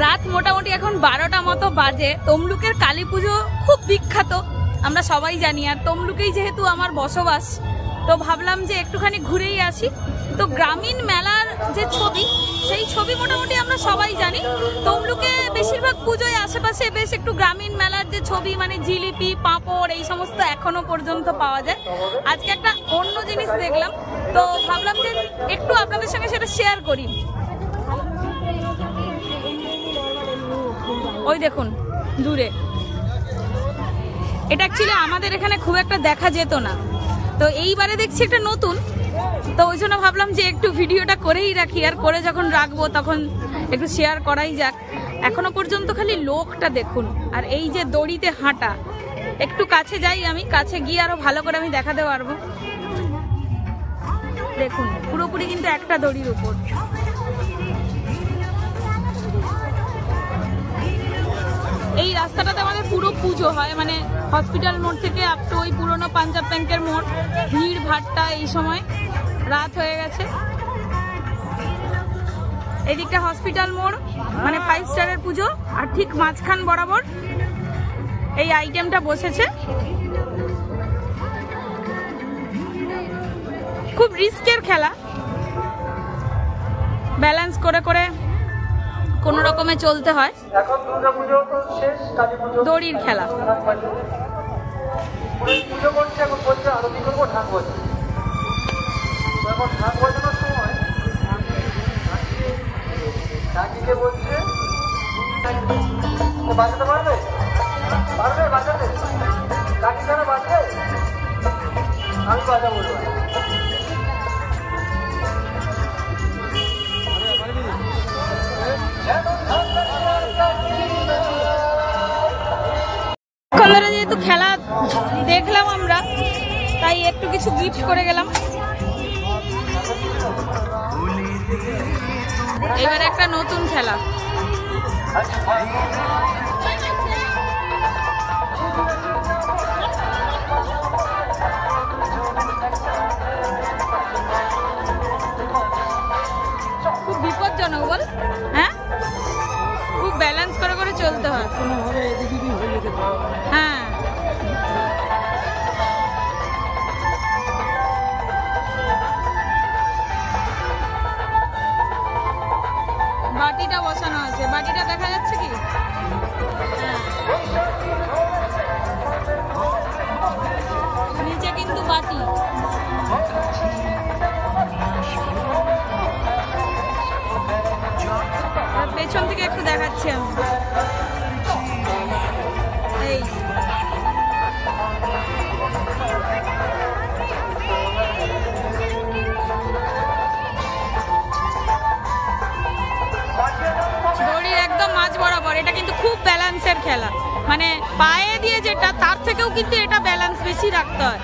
রাত মোটামুটি এখন 12টা মতো বাজে। তমলুকের কালী পুজো খুব বিখ্যাত, আমরা সবাই জানি। আর তমলুকেই যেহেতু আমার বসবাস, তো ভাবলাম যে একটুখানি ঘুরেই আসি। তো গ্রামীণ মেলার যে ছবি, সেই ছবি মোটামুটি আমরা সবাই জানি। তমলুকে বেশিরভাগ পুজোয় আশেপাশে বেশ একটু গ্রামীণ মেলার যে ছবি, মানে জিলিপি, পাঁপড়, এই সমস্ত এখনো পর্যন্ত পাওয়া যায়। আজকে একটা অন্য জিনিস দেখলাম, তো ভাবলাম যে একটু আপনাদের সঙ্গে সেটা শেয়ার করি। ওই দেখুন দূরে, এটা অ্যাকচুয়ালি আমাদের এখানে খুব একটা দেখা যেত না, তো এইবারে দেখছি একটা নতুন। তো ওই জন্য ভাবলাম যে একটু ভিডিওটা করেই রাখি, আর করে যখন রাখবো তখন একটু শেয়ার করাই যাক। এখনো পর্যন্ত খালি লোকটা দেখুন, আর এই যে দড়িতে হাঁটা। একটু কাছে যাই, আমি কাছে গিয়ে আরো ভালো করে আমি দেখাতে পারবো। দেখুন পুরোপুরি কিন্তু একটা দড়ির উপর। এই রাস্তাটাতে আমাদের পুরো পুজো হয়, মানে হসপিটাল মোড় থেকে আপ টু ওই পুরনো পাঞ্জাব ব্যাংকের মোড়। ভিড় ভাট্টা, এই সময় রাত হয়ে গেছে। এদিকটা হসপিটাল মোড়, মানে 5 স্টারের পুজো, আর ঠিক মাঝখান বরাবর এই আইটেমটা বসেছে। খুব রিস্কের খেলা, ব্যালেন্স করে করে কোন রকমে চলতে হয়। দড়ির খেলা। আমি বাজা বলবো। যেহেতু খেলা দেখলাম আমরা, তাই একটু কিছু গিফট করে গেলাম। এবার একটা নতুন খেলা। খুব বিপজ্জনক বল, হ্যাঁ, খুব ব্যালেন্স করে করে চলতে হয়। হ্যাঁ, বাটিটা বসানো আছে, বাটিটা দেখা যাচ্ছে কি? নিচে কিন্তু বাটি। পেছন থেকে একটু দেখাচ্ছি আমি। এই দড়ির একদম মাঝ বরাবর। এটা কিন্তু খুব ব্যালেন্সের খেলা, মানে পায়ে দিয়ে যেটা, তার থেকেও কিন্তু এটা ব্যালেন্স বেশি রাখতে হয়।